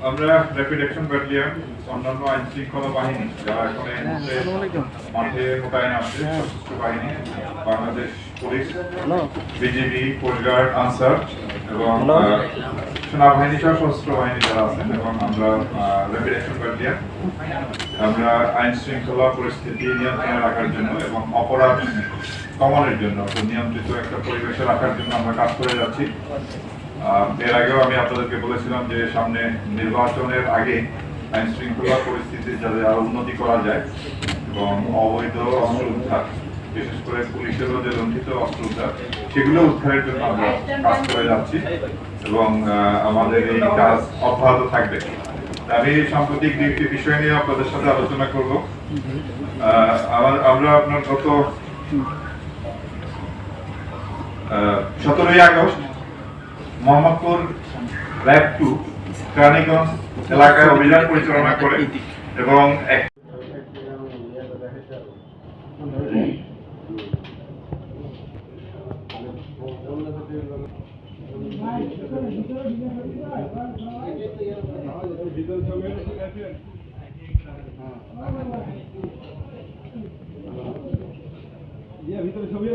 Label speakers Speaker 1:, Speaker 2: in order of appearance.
Speaker 1: আমরা rapid action battalion অন্যান্য আইন শৃঙ্খলা বাহিনী যারা এখন এই মুহূর্তে মাঠে মোতায়েন আছে সশস্ত্র বাহিনী বাংলাদেশ পুলিশ বিজিবি কোস্টগার্ড আনসার এবং সেনাবাহিনী সহ সশস্ত্র বাহিনী যারা আছেন এবং আমরা র্যাপিড অ্যাকশন ব্যাটালিয়ন আমরা আইন শৃঙ্খলা পরিস্থিতি নিয়ন্ত্রণে রাখার জন্য এবং অপরাধ কমানোর জন্য নিয়ন্ত্রিত একটা পরিবেশে রাখার জন্য আমরা কাজ করে যাচ্ছি। এর আগেও আমি আপনাদেরকে বলেছিলাম যে সামনে নির্বাচনের আগে আইন শৃঙ্খলা পরিস্থিতি যাতে আরো উন্নতি করা যায় এবং অবৈধ অস্ত্র উদ্ধার বিশেষ করে পুলিশেরও যে লঙ্ঘিত অস্ত্র উদ্ধার সেগুলো উদ্ধারের জন্য আমরা কাজ করে যাচ্ছি এবং আমাদের এই কাজ অব্যাহত থাকবে। আমি সাম্প্রতিক দুইটি বিষয় নিয়ে আপনাদের সাথে আলোচনা করব। আমরা আপনার গত 17ই আগস্ট মোহাম্মদপুর ল্যাব 2 রানীগঞ্জ এলাকায় অভিযান পরিচালনা করে এবং
Speaker 2: ভিতরে ছবি